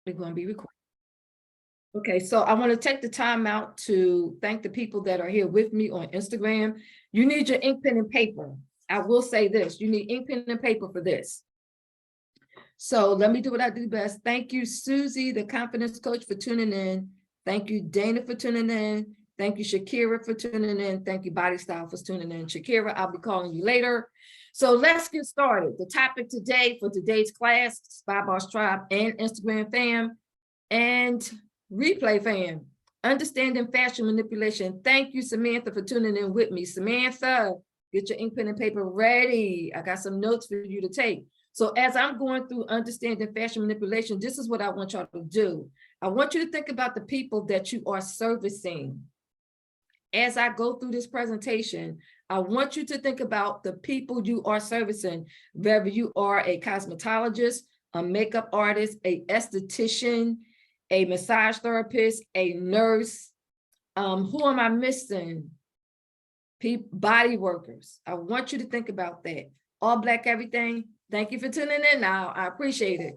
We're going to be recording. Okay, so I want to take the time out to thank the people that are here with me on Instagram. You need your ink, pen, and paper. I will say this, you need ink, pen, and paper for this. So let me do what I do best. Thank you, Susie, the confidence coach, for tuning in. Thank you, Dana, for tuning in. Thank you, Shakira, for tuning in. Thank you, Body Style, for tuning in. Shakira, I'll be calling you later. So let's get started. The topic today for today's class, Spy Boss Tribe and Instagram fam and replay fam, understanding fashion manipulation. Thank you, Samantha, for tuning in with me. Samantha, get your ink, pen, and paper ready. I got some notes for you to take. So as I'm going through understanding fashion manipulation, this is what I want y'all to do. I want you to think about the people that you are servicing. As I go through this presentation, I want you to think about the people you are servicing, whether you are a cosmetologist, a makeup artist, a esthetician, a massage therapist, a nurse. Who am I missing? Body workers. I want you to think about that. All Black everything. Thank you for tuning in now. I appreciate it.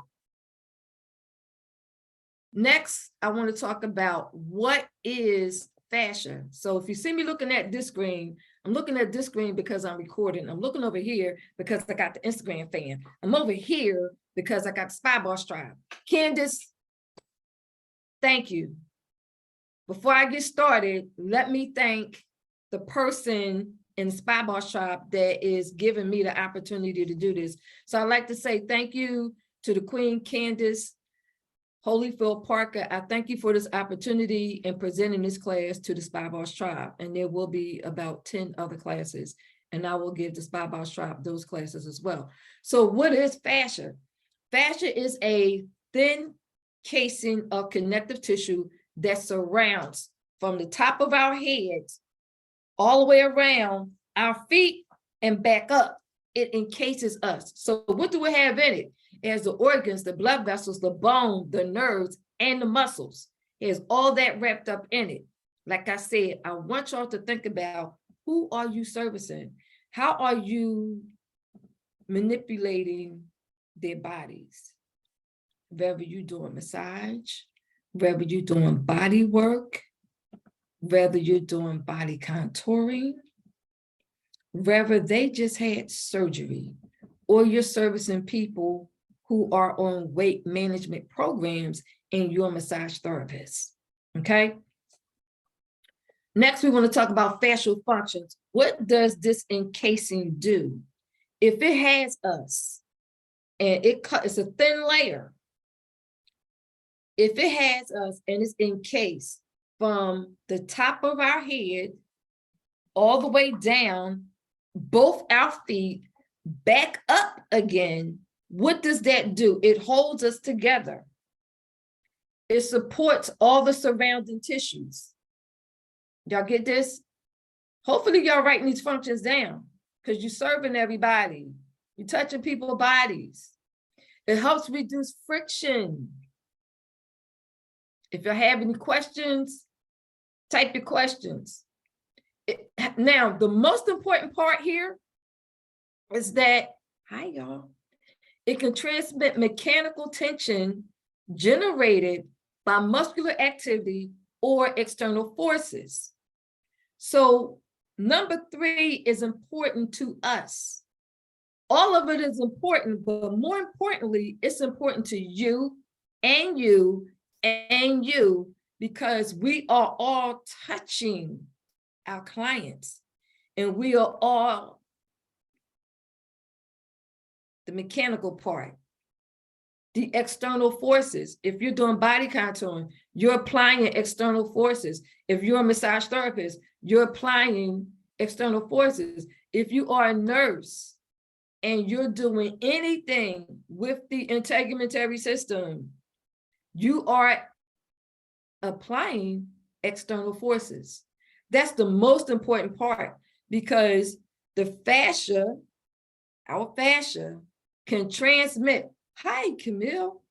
Next, I want to talk about what is fashion. So if you see me looking at this screen, I'm looking at this screen because I'm recording. I'm looking over here because I got the Instagram fan. I'm over here because I got the Spy Boss Tribe. Candace, thank you. Before I get started, let me thank the person in the Spy Boss Tribe that is giving me the opportunity to do this. So I'd like to say thank you to the Queen Candace Holyfield Parker. I thank you for this opportunity in presenting this class to the Spy Boss Tribe. And there will be about 10 other classes, and I will give the Spy Boss Tribe those classes as well. So what is fascia? Fascia is a thin casing of connective tissue that surrounds from the top of our heads all the way around our feet and back up. It encases us. So what do we have in it? It has the organs, the blood vessels, the bone, the nerves, and the muscles. It has all that wrapped up in it. Like I said, I want y'all to think about, who are you servicing? How are you manipulating their bodies? Whether you're doing massage, whether you're doing body work, whether you're doing body contouring, whether they just had surgery, or you're servicing people who are on weight management programs and you're a massage therapist, okay? Next, we want to talk about fascial functions. What does this encasing do? If it has us, and it's a thin layer, if it has us and it's encased from the top of our head all the way down, both our feet, back up again, what does that do? It holds us together. It supports all the surrounding tissues. Y'all get this? Hopefully y'all writing these functions down, because you're serving everybody. You're touching people's bodies. It helps reduce friction. If you have any questions, type your questions. Now, the most important part here is that, hi y'all, it can transmit mechanical tension generated by muscular activity or external forces. So number 3 is important to us. All of it is important, but more importantly, it's important to you and you and you, because we are all touching our clients, and we are all the mechanical part, the external forces. If you're doing body contouring, you're applying external forces. If you're a massage therapist, you're applying external forces. If you are a nurse and you're doing anything with the integumentary system, you are applying external forces. That's the most important part, because the fascia, our fascia, can transmit, hi Camille,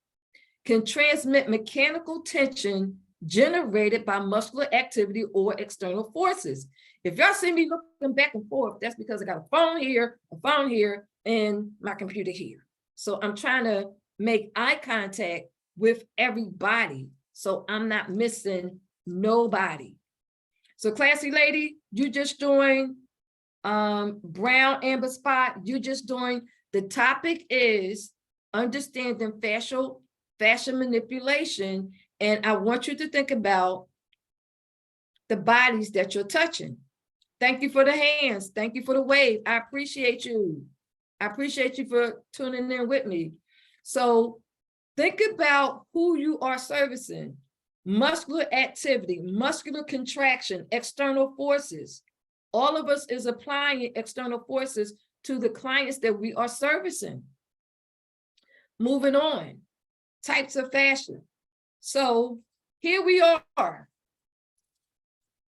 can transmit mechanical tension generated by muscular activity or external forces. If y'all see me looking back and forth, that's because I got a phone here, and my computer here. So I'm trying to make eye contact with everybody. So I'm not missing nobody. So classy lady, you just joined brown amber spot. You just joined. The topic is understanding fascia manipulation. And I want you to think about the bodies that you're touching. Thank you for the hands. Thank you for the wave. I appreciate you. I appreciate you for tuning in with me. So think about who you are servicing. Muscular activity, muscular contraction, external forces. All of us is applying external forces to the clients that we are servicing. Moving on, types of fascia. So here we are,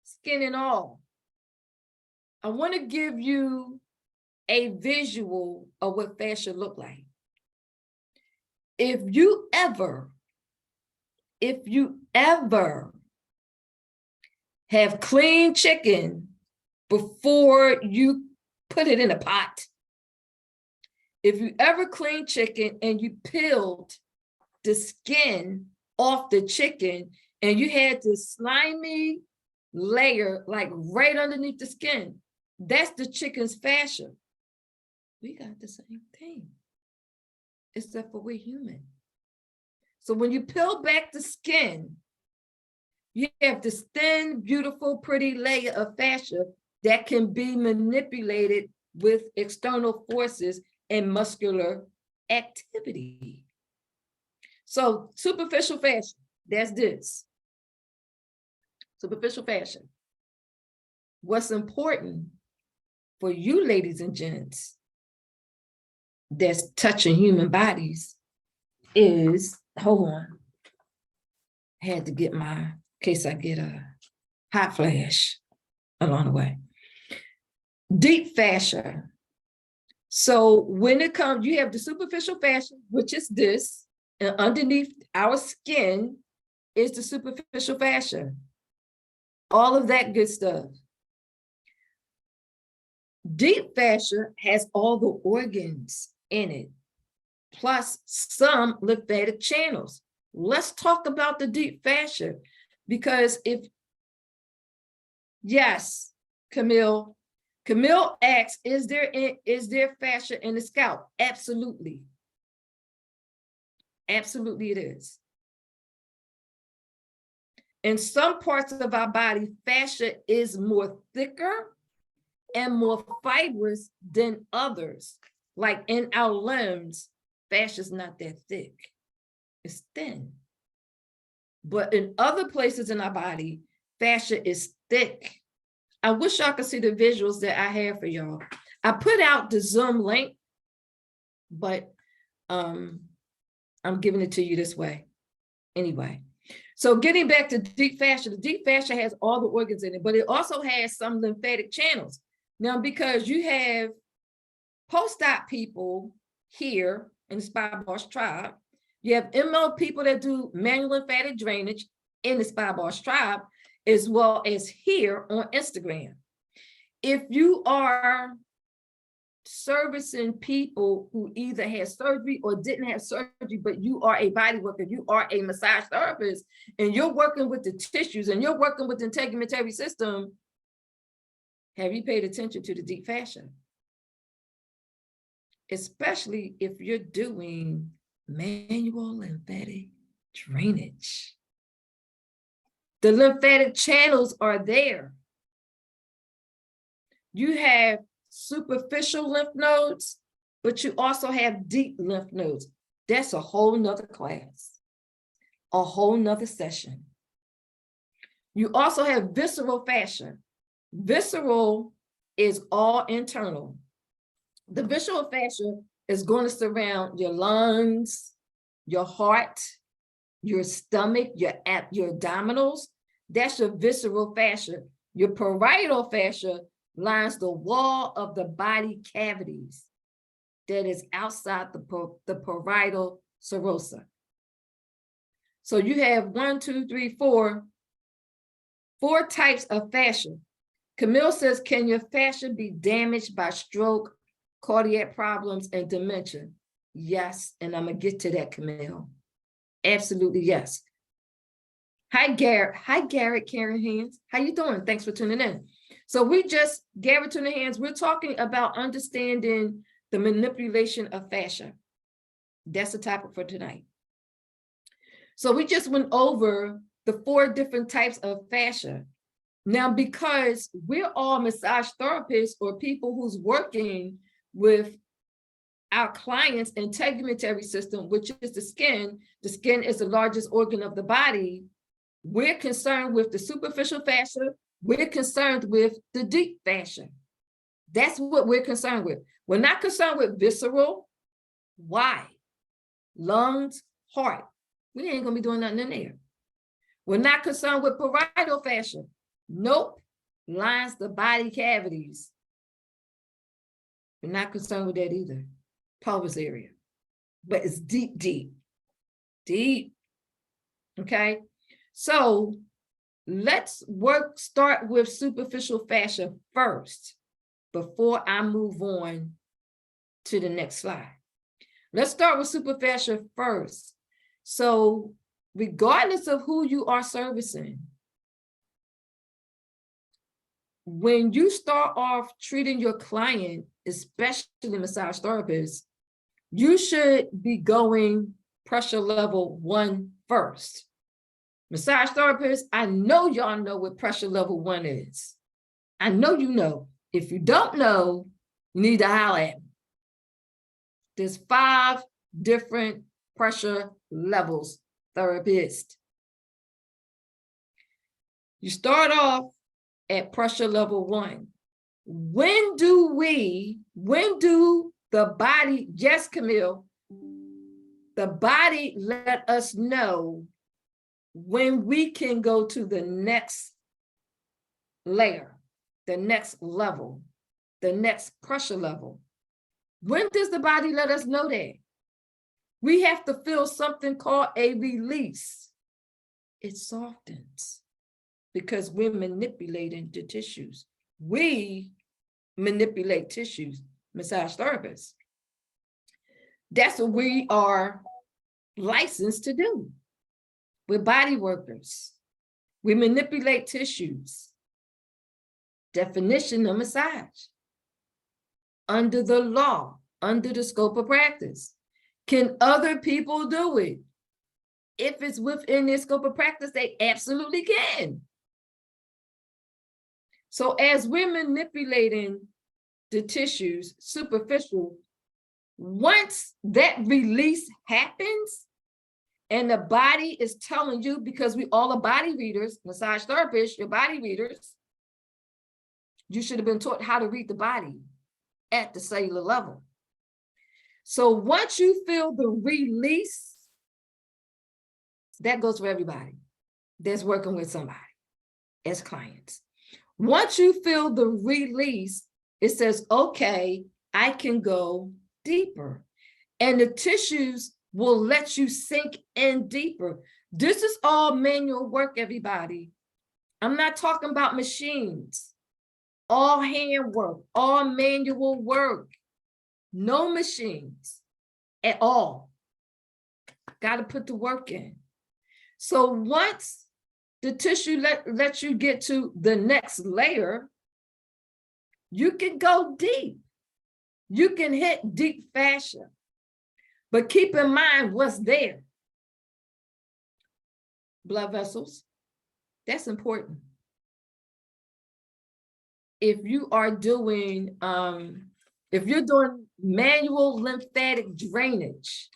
skin and all. I want to give you a visual of what fascia look like. If you ever have clean chicken before you put it in a pot, if you ever clean chicken and you peeled the skin off the chicken and you had this slimy layer like right underneath the skin, that's the chicken's fascia. We got the same thing, except for we're human. So when you peel back the skin, you have this thin, beautiful, pretty layer of fascia that can be manipulated with external forces and muscular activity. So superficial fascia, that's this. Superficial fascia. What's important for you ladies and gents that's touching human bodies is, hold on, I had to get my, in case I get a hot flash along the way. Deep fascia. So when it comes, you have the superficial fascia, which is this, and underneath our skin is the superficial fascia. All of that good stuff. Deep fascia has all the organs in it, plus some lymphatic channels. Let's talk about the deep fascia, because yes, Camille asks, is there fascia in the scalp? Absolutely. Absolutely it is. In some parts of our body, fascia is more thicker and more fibrous than others. Like in our limbs, fascia is not that thick. It's thin. But in other places in our body, fascia is thick. I wish y'all could see the visuals that I have for y'all. I put out the Zoom link, but I'm giving it to you this way. Anyway, so getting back to deep fascia, the deep fascia has all the organs in it, but it also has some lymphatic channels. Now, because you have post-op people here in the Spy Boss tribe, you have ML people that do manual lymphatic drainage in the Spy Boss tribe, as well as here on Instagram. If you are servicing people who either had surgery or didn't have surgery, but you are a body worker, you are a massage therapist, and you're working with the tissues and you're working with the integumentary system, have you paid attention to the deep fascia? Especially if you're doing manual lymphatic drainage. The lymphatic channels are there. You have superficial lymph nodes, but you also have deep lymph nodes. That's a whole nother class, a whole nother session. You also have visceral fascia. Visceral is all internal. The visceral fascia is going to surround your lungs, your heart, your stomach, your abdominals. That's your visceral fascia. Your parietal fascia lines the wall of the body cavities that is outside the parietal serosa. So you have 4 types of fascia. Camille says, can your fascia be damaged by stroke, cardiac problems, and dementia? Yes, and I'm gonna get to that, Camille. Absolutely, yes. Hi, Garrett. Hi, Garrett Karen Hands. How you doing? Thanks for tuning in. So Garrett tuning hands, we're talking about understanding the manipulation of fascia. That's the topic for tonight. So we just went over the 4 different types of fascia. Now, because we're all massage therapists or people who's working with our clients' integumentary system, which is the skin is the largest organ of the body. We're concerned with the superficial fascia. We're concerned with the deep fascia. That's what we're concerned with. We're not concerned with visceral, why, lungs, heart. We ain't gonna be doing nothing in there. We're not concerned with parietal fascia. Nope, lines the body cavities. We're not concerned with that either. Pelvis area, but it's deep, deep, deep. Okay, so let's start with superficial fascia first before I move on to the next slide. Let's start with superficial first. So regardless of who you are servicing, when you start off treating your client, especially massage therapists, you should be going pressure level 1 first. Massage therapists, I know y'all know what pressure level 1 is. I know you know. If you don't know, you need to holler at me. There's 5 different pressure levels, therapist. You start off at pressure level 1. When do the body, yes, Camille, the body let us know when we can go to the next layer, the next level, the next pressure level? When does the body let us know that? We have to feel something called a release. It softens because we're manipulating the tissues. We manipulate tissues, massage therapists. That's what we are licensed to do. We're body workers. We manipulate tissues. Definition of massage. Under the law, under the scope of practice. Can other people do it? If it's within their scope of practice, they absolutely can. So as we're manipulating the tissues, superficial, once that release happens and the body is telling you, because we all are body readers, massage therapists, you're body readers, you should have been taught how to read the body at the cellular level. So once you feel the release, that goes for everybody that's working with somebody as clients. Once you feel the release, it says, okay, I can go deeper. And the tissues will let you sink in deeper. This is all manual work, everybody. I'm not talking about machines. All hand work, all manual work. No machines at all. Got to put the work in. So once the tissue lets you get to the next layer, you can go deep. You can hit deep fascia. But keep in mind what's there. Blood vessels. That's important. If you are doing, if you're doing manual lymphatic drainage,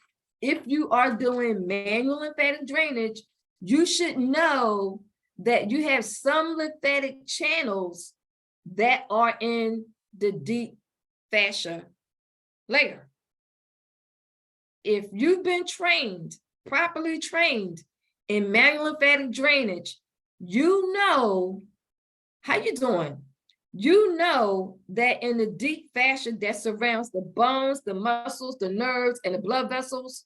you should know that you have some lymphatic channels that are in the deep fascia layer. If you've been trained, properly trained in manual lymphatic drainage, you know, how you doing? You know that in the deep fascia that surrounds the bones, the muscles, the nerves, and the blood vessels,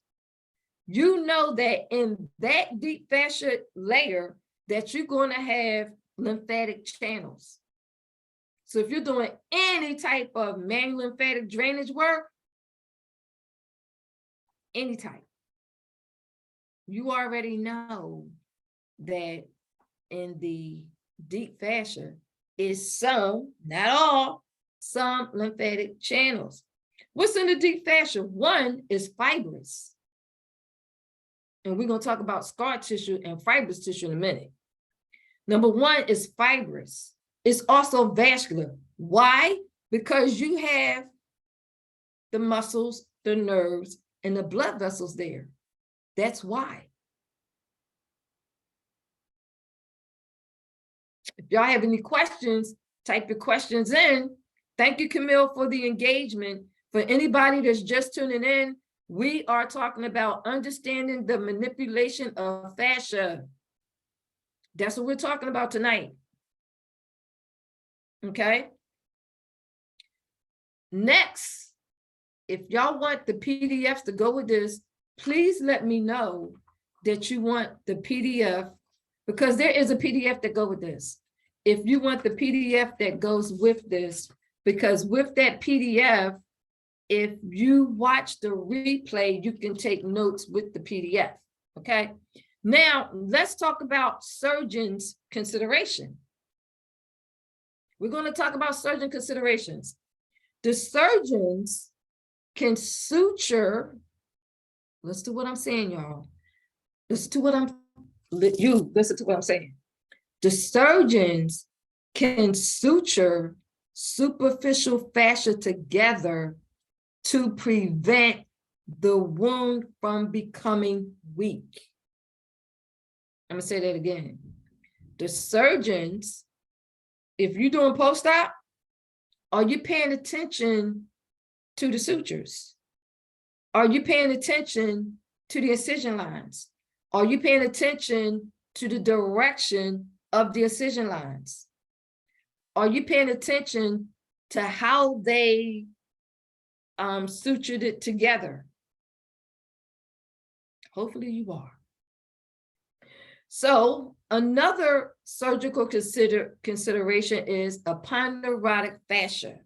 you know that in that deep fascia layer that you're going to have lymphatic channels. So if you're doing any type of manual lymphatic drainage work, any type, you already know that in the deep fascia is some, not all, some lymphatic channels. What's in the deep fascia? One is fibrous. And we're going to talk about scar tissue and fibrous tissue in a minute. Number one is fibrous. It's also vascular. Why? Because you have the muscles, the nerves, and the blood vessels there. That's why. If y'all have any questions, type your questions in. Thank you, Camille, for the engagement. For anybody that's just tuning in, we are talking about understanding the manipulation of fascia. That's what we're talking about tonight. Okay. Next, if y'all want the PDFs to go with this, please let me know that you want the PDF, because there is a PDF that go with this. If you want the PDF that goes with this, because with that PDF, if you watch the replay, you can take notes with the PDF, okay? Now, let's talk about surgeon's consideration. We're going to talk about surgeon considerations. The surgeons can suture, listen to what I'm saying, y'all. Listen to what I'm saying. The surgeons can suture superficial fascia together to prevent the wound from becoming weak. I'm gonna say that again. The surgeons, if you're doing post-op, are you paying attention to the sutures? Are you paying attention to the incision lines? Are you paying attention to the direction of the incision lines? Are you paying attention to how they sutured it together? Hopefully you are. So another surgical consideration is aponeurotic fascia.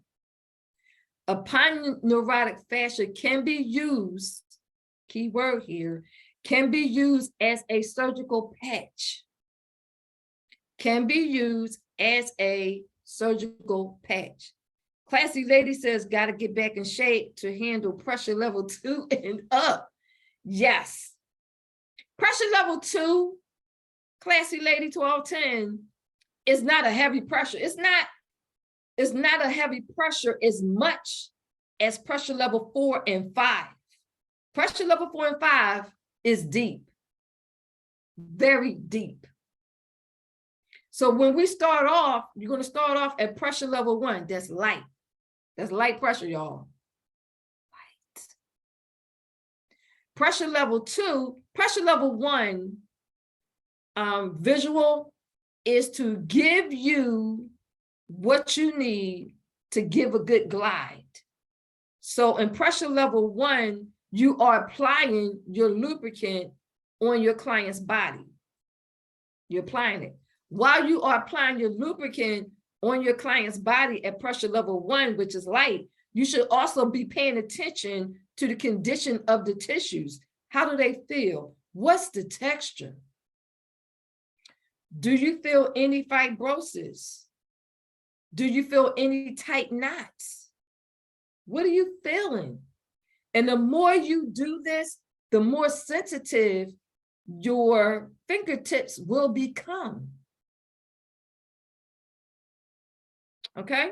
Aponeurotic fascia can be used, key word here, can be used as a surgical patch. Can be used as a surgical patch. Classy lady says, got to get back in shape to handle pressure level 2 and up. Yes. Pressure level 2, classy lady 1210, is not a heavy pressure. It's not a heavy pressure as much as pressure level 4 and 5. Pressure level 4 and 5 is deep, very deep. So when we start off, you're going to start off at pressure level 1. That's light. That's light pressure, y'all. Light. Pressure level 2, pressure level 1, visual is to give you what you need to give a good glide. So in pressure level 1, you are applying your lubricant on your client's body. You're applying it. While you are applying your lubricant on your client's body at pressure level 1, which is light, you should also be paying attention to the condition of the tissues. How do they feel? What's the texture? Do you feel any fibrosis? Do you feel any tight knots? What are you feeling? And the more you do this, the more sensitive your fingertips will become. Okay?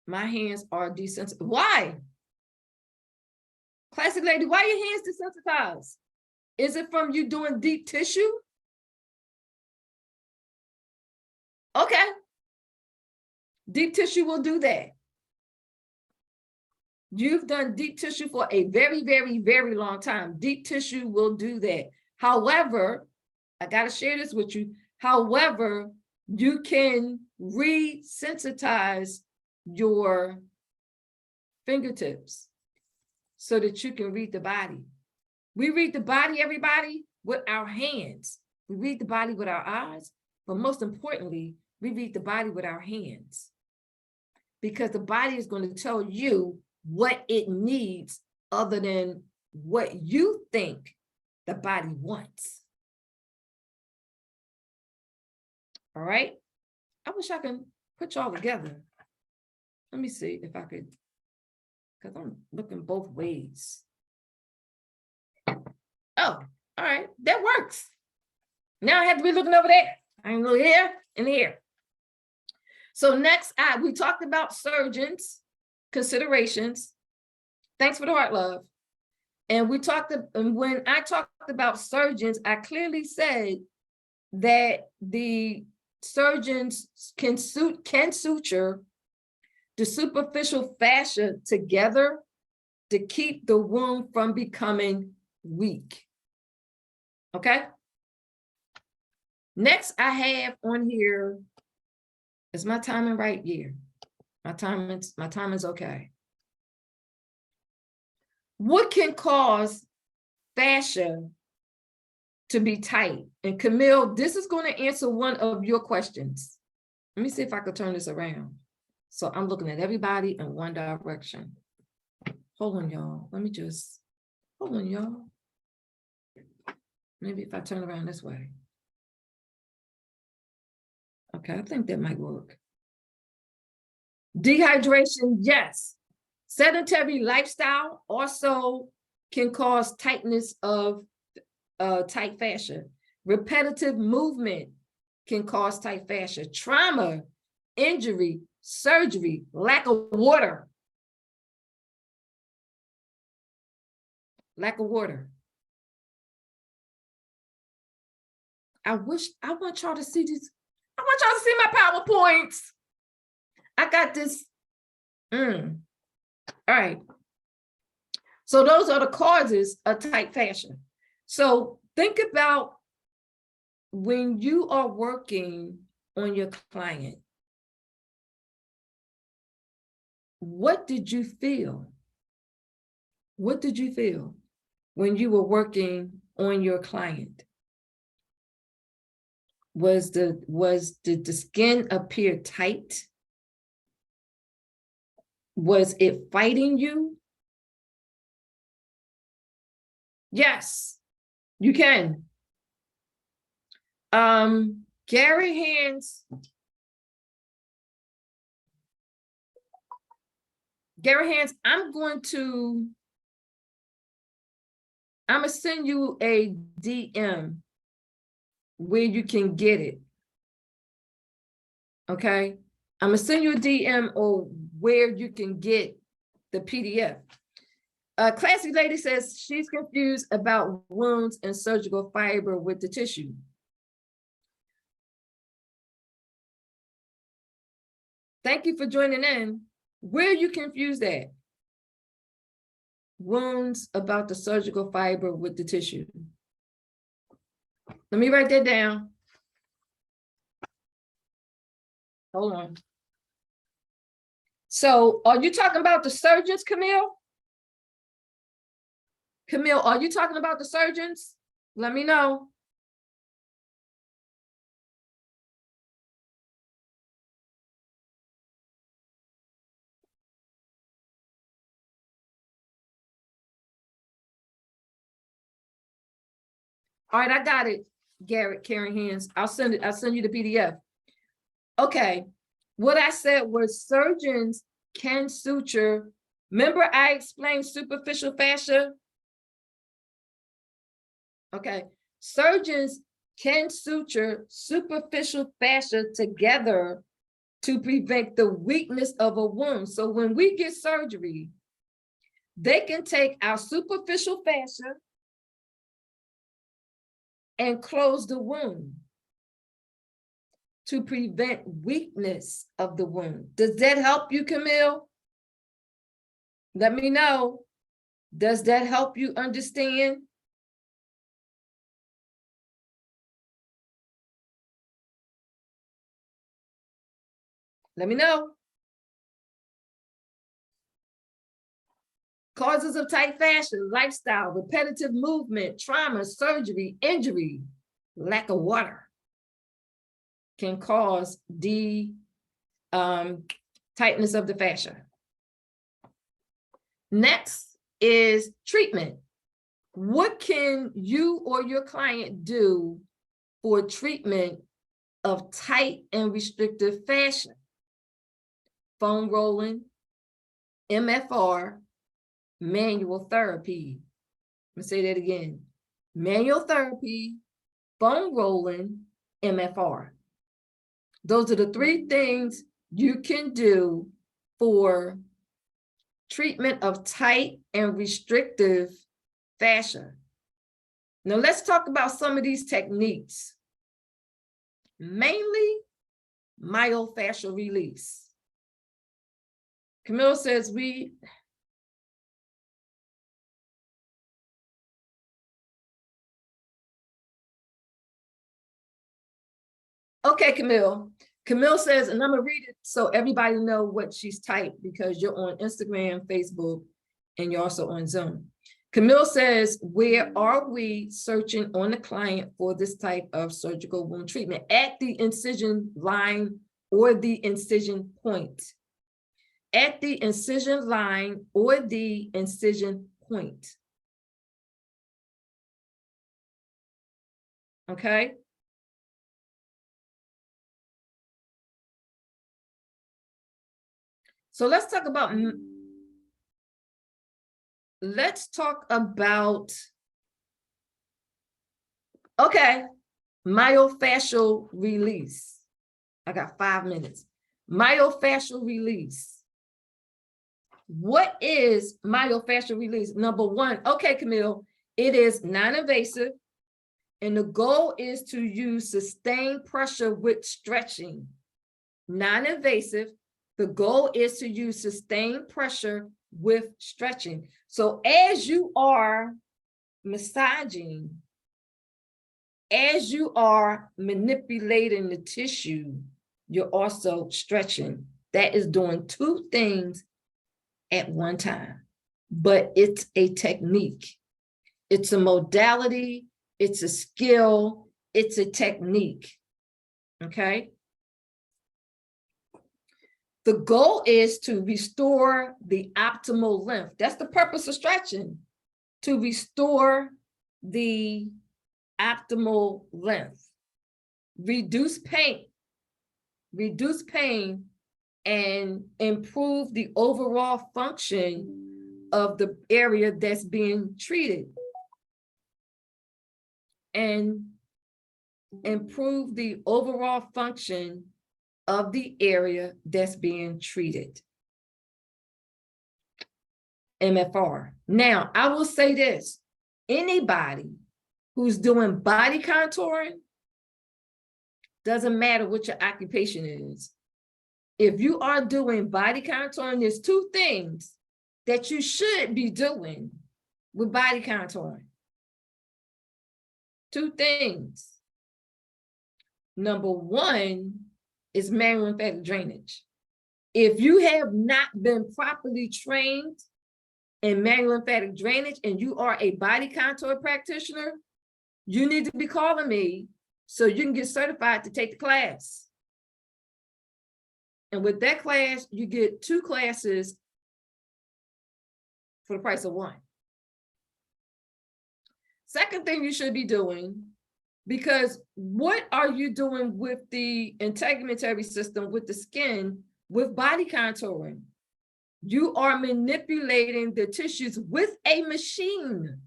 My hands are desensitized. Why? Classic lady, why are your hands desensitized? Is it from you doing deep tissue? Okay. Deep tissue will do that. You've done deep tissue for a very, very, very long time. Deep tissue will do that. However, I got to share this with you. However, you can resensitize your fingertips so that you can read the body. We read the body, everybody, with our hands. We read the body with our eyes, but most importantly, we read the body with our hands. Because the body is going to tell you what it needs other than what you think the body wants. All right. I wish I could put y'all together. Let me see if I could, because I'm looking both ways. Oh, all right. That works. Now I have to be looking over there. I can look here and here. So next, we talked about surgeons, considerations. Thanks for the heart, love. And we talked, and when I talked about surgeons, I clearly said that the surgeons can suture the superficial fascia together to keep the wound from becoming weak. Okay. Next, I have on here, is my timing right? Yeah, my time is okay. What can cause fascia to be tight? And Camille, this is going to answer one of your questions. Let me see if I could turn this around. So I'm looking at everybody in one direction. Hold on, y'all. Hold on, y'all. Maybe if I turn around this way. Okay, I think that might work. Dehydration, yes. Sedentary lifestyle also can cause tightness of tight fascia. Repetitive movement can cause tight fascia. Trauma, injury, surgery, lack of water. Lack of water. I want y'all to see these. I want y'all to see my PowerPoints. I got this. All right. So those are the causes of tight fascia. So think about when you are working on your client, what did you feel? What did you feel when you were working on your client? Did the skin appear tight? Was it fighting you? Yes, you can. Gary Hands. I'm going to send you a DM where you can get it. Okay. I'm gonna send you a DM or where you can get the PDF. Classy lady says she's confused about wounds and surgical fiber with the tissue. Thank you for joining in. Where are you confused at? Wounds about the surgical fiber with the tissue. Let me write that down. Hold on. So are you talking about the surgeons, Camille? Camille, are you talking about the surgeons? Let me know. All right, I got it, Garrett, Karen Hands. I'll send you the PDF. Okay, what I said was surgeons can suture. Remember I explained superficial fascia? Okay, surgeons can suture superficial fascia together to prevent the weakness of a wound. So when we get surgery, they can take our superficial fascia and close the wound to prevent weakness of the wound. Does that help you, Camille? Let me know. Does that help you understand? Let me know. Causes of tight fascia, lifestyle, repetitive movement, trauma, surgery, injury, lack of water can cause the tightness of the fascia. Next is treatment. What can you or your client do for treatment of tight and restrictive fascia? Foam rolling, MFR, manual therapy. Let me say that again. Manual therapy, foam rolling, MFR. Those are the three things you can do for treatment of tight and restrictive fascia. Now let's talk about some of these techniques. Mainly myofascial release. Camille says okay, Camille. Camille says, and I'm gonna read it so everybody know what she's typed because you're on Instagram, Facebook, and you're also on Zoom. Camille says, where are we searching on the client for this type of surgical wound treatment? At the incision line or the incision point. At the incision line or the incision point. Okay. So let's talk about okay, myofascial release. I got 5 minutes. Myofascial release. What is myofascial release? Number one, okay, Camille, it is non-invasive, and the goal is to use sustained pressure with stretching. Non-invasive, the goal is to use sustained pressure with stretching. So as you are massaging, as you are manipulating the tissue, you're also stretching. That is doing two things at one time, but it's a technique. It's a modality, it's a skill, it's a technique, okay? The goal is to restore the optimal length. That's the purpose of stretching, to restore the optimal length, reduce pain, and improve the overall function of the area that's being treated. And improve the overall function of the area that's being treated. MFR. Now, I will say this, anybody who's doing body contouring, doesn't matter what your occupation is. If you are doing body contouring, there's two things that you should be doing with body contouring. Two things. Number one is manual lymphatic drainage. If you have not been properly trained in manual lymphatic drainage and you are a body contour practitioner, you need to be calling me so you can get certified to take the class. And with that class, you get 2 classes for the price of 1. Second thing you should be doing, because what are you doing with the integumentary system, with the skin, with body contouring? You are manipulating the tissues with a machine,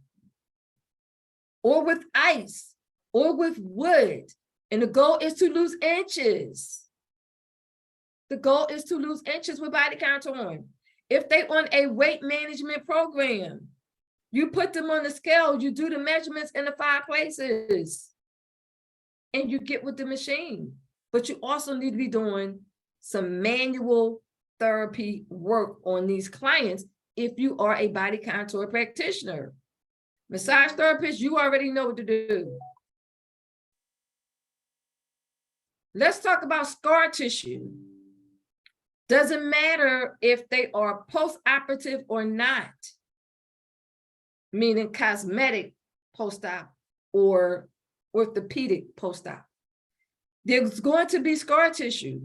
or with ice, or with wood. And the goal is to lose inches. The goal is to lose inches with body contouring. If they on a weight management program, you put them on the scale, you do the measurements in the 5 places, and you get with the machine. But you also need to be doing some manual therapy work on these clients if you are a body contour practitioner. Massage therapist, you already know what to do. Let's talk about scar tissue. Doesn't matter if they are post-operative or not, meaning cosmetic post-op or orthopedic post-op. There's going to be scar tissue.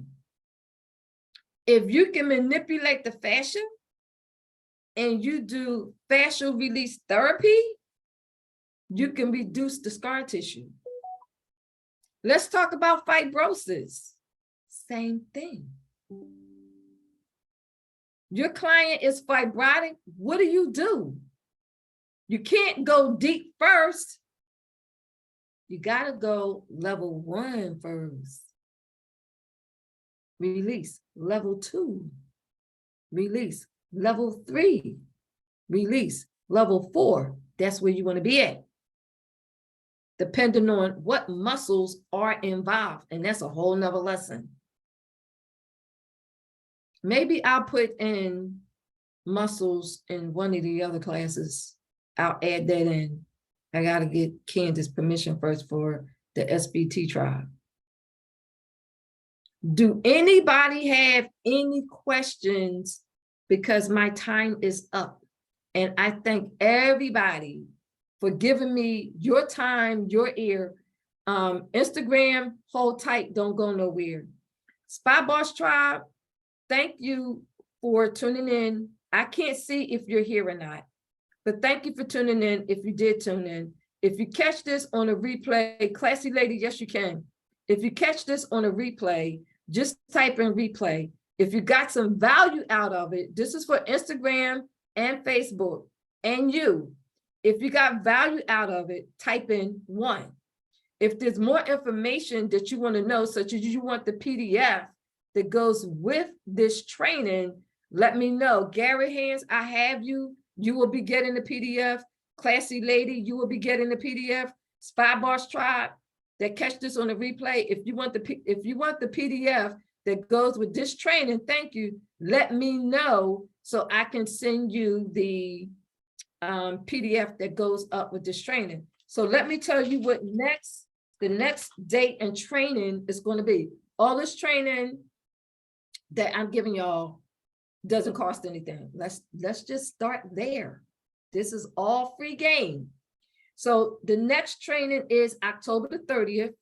If you can manipulate the fascia, and you do fascial release therapy, you can reduce the scar tissue. Let's talk about fibrosis. Same thing. Your client is fibrotic. What do? You can't go deep first. You got to go level 1 first. Release. Level 2. Release. Level 3. Release. Level 4. That's where you want to be at, depending on what muscles are involved. And that's a whole nother lesson. Maybe I'll put in muscles in one of the other classes. I'll add that in. I got to get Candace's permission first for the SBT tribe. Do anybody have any questions? Because my time is up. And I thank everybody for giving me your time, your ear. Instagram, hold tight, don't go nowhere. Spy Boss Tribe, thank you for tuning in. I can't see if you're here or not, but thank you for tuning in if you did tune in. If you catch this on a replay, classy lady, yes, you can. If you catch this on a replay, just type in replay. If you got some value out of it, this is for Instagram and Facebook and you. If you got value out of it, type in 1. If there's more information that you want to know, such as you want the PDF that goes with this training, let me know. Gary Hands, I have you. You will be getting the PDF. Classy lady, you will be getting the PDF. Spy Boss Tribe, that catch this on the replay. If you want the PDF that goes with this training, thank you. Let me know so I can send you the PDF that goes up with this training. So let me tell you what the next date and training is going to be. All this training that I'm giving y'all doesn't cost anything. Let's just start there. This is all free game. So the next training is October the 30th.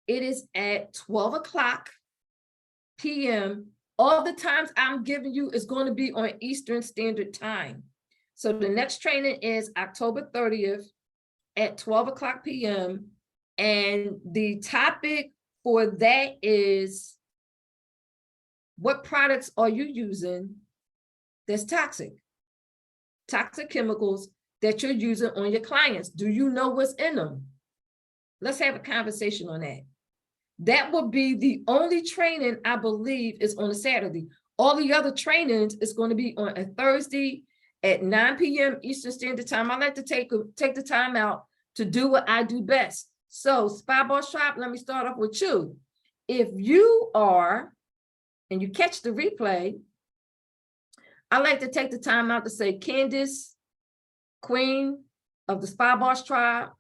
It is at 12 o'clock p.m. All the times I'm giving you is going to be on Eastern Standard Time. So the next training is October 30th at 12 o'clock p.m. And the topic for that is, what products are you using that's toxic? Toxic chemicals that you're using on your clients. Do you know what's in them? Let's have a conversation on that. That will be the only training I believe is on a Saturday. All the other trainings is going to be on a Thursday at 9 p.m. Eastern Standard Time. I like to take the time out to do what I do best. So Spy Boss Tribe, let me start off with you. If you are, and you catch the replay, I like to take the time out to say, Candace, Queen of the Spy Boss Tribe,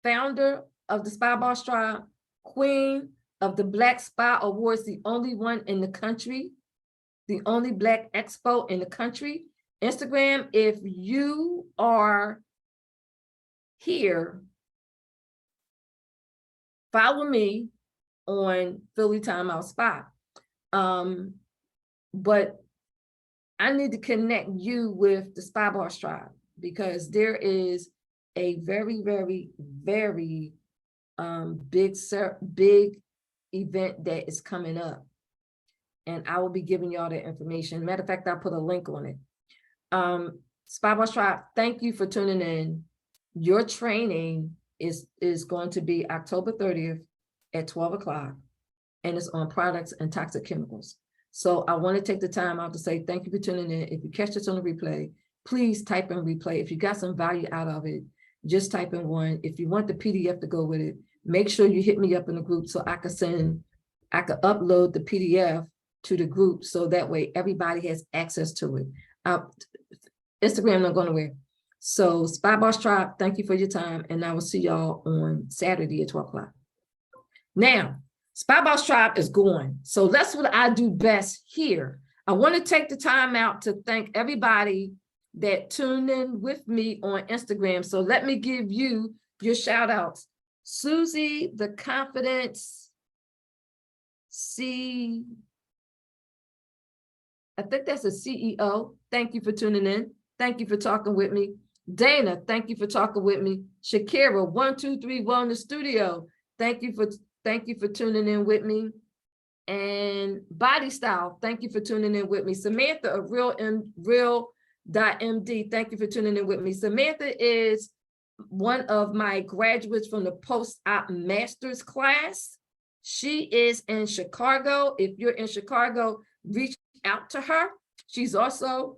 founder of the Spy Boss Tribe, Queen of the Black Spy Awards, the only one in the country, the only Black expo in the country. Instagram, if you are here, follow me on Philly Timeout Spy. But I need to connect you with the Spy Boss Tribe, because there is a very, very, very big event that is coming up. And I will be giving y'all that information. Matter of fact, I'll put a link on it. Spy Boss Tribe, thank you for tuning in. Your training is going to be October 30th at 12 o'clock, and it's on products and toxic chemicals. So I want to take the time out to say thank you for tuning in. If you catch this on the replay, please type in replay. If you got some value out of it, just type in 1. If you want the PDF to go with it, make sure you hit me up in the group so I could upload the PDF to the group, so that way everybody has access to it. Instagram not going nowhere. So Spy Boss Tribe, thank you for your time, and I will see y'all on Saturday at 12 o'clock. Now, Spy Boss Tribe is going. So that's what I do best here. I want to take the time out to thank everybody that tuned in with me on Instagram. So let me give you your shout outs. Susie, the Confidence I think that's a CEO. Thank you for tuning in. Thank you for talking with me. Dana, thank you for talking with me. Shakira, 123 Wellness Studio. Thank you for tuning in with me. And Body Style, thank you for tuning in with me. Samantha of Real.md, thank you for tuning in with me. Samantha is one of my graduates from the post-op master's class. She is in Chicago. If you're in Chicago, reach out to her. She's also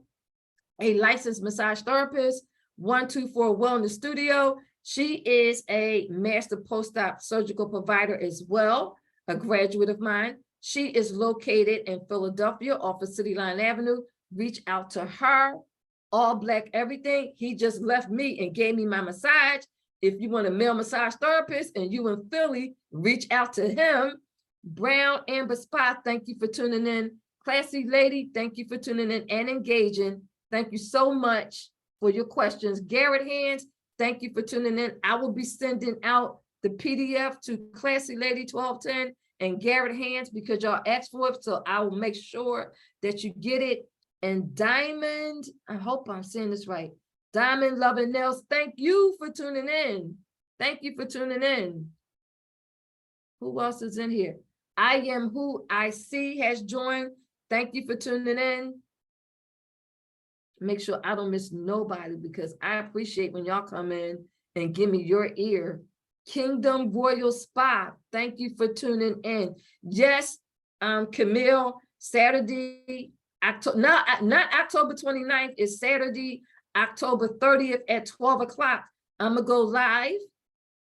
a licensed massage therapist, 124 Wellness Studio. She is a master post-op surgical provider as well, a graduate of mine. She is located in Philadelphia off of City Line Avenue. Reach out to her. All Black everything. He just left me and gave me my massage. If you want a male massage therapist and you in Philly, reach out to him. Brown Amber Spot, thank you for tuning in. Classy Lady, thank you for tuning in and engaging. Thank you so much for your questions. Garrett Hands, thank you for tuning in. I will be sending out the PDF to Classy Lady 1210 and Garrett Hands because y'all asked for it. So I will make sure that you get it. And Diamond, I hope I'm saying this right. Diamond Loving Nails, thank you for tuning in. Thank you for tuning in. Who else is in here? I Am Who I See has joined. Thank you for tuning in. Make sure I don't miss nobody because I appreciate when y'all come in and give me your ear. Kingdom Royal Spa, thank you for tuning in. Yes, Camille, Saturday, not October 29th, it's Saturday, October 30th at 12 o'clock. I'm gonna go live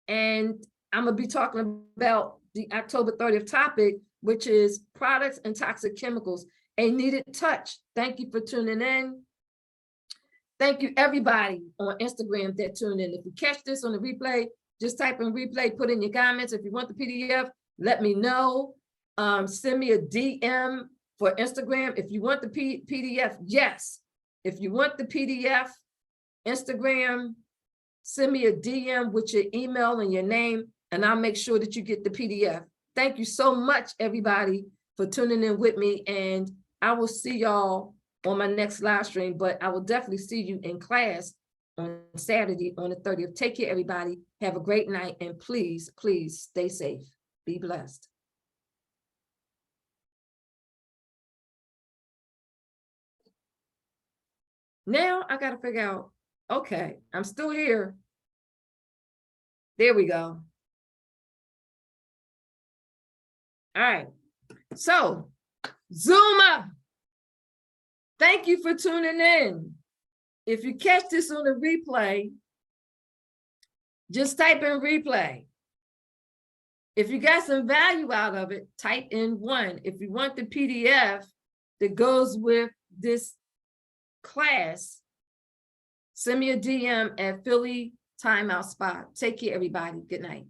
and I'm gonna be talking about the October 30th topic, which is products and toxic chemicals, a needed touch. Thank you for tuning in. Thank you everybody on Instagram that tuned in. If you catch this on the replay, just type in replay, put in your comments. If you want the PDF, let me know. Send me a DM for Instagram. If you want the PDF, yes. If you want the PDF, Instagram, send me a DM with your email and your name, and I'll make sure that you get the PDF. Thank you so much, everybody, for tuning in with me, and I will see y'all on my next live stream, but I will definitely see you in class on Saturday on the 30th. Take care, everybody. Have a great night, and please, please stay safe. Be blessed. Now I got to figure out, okay, I'm still here. There we go. All right. So, Zuma, thank you for tuning in. If you catch this on the replay, just type in replay. If you got some value out of it, type in 1. If you want the PDF that goes with this class, send me a DM at Philly Timeout Spa. Take care, everybody. Good night.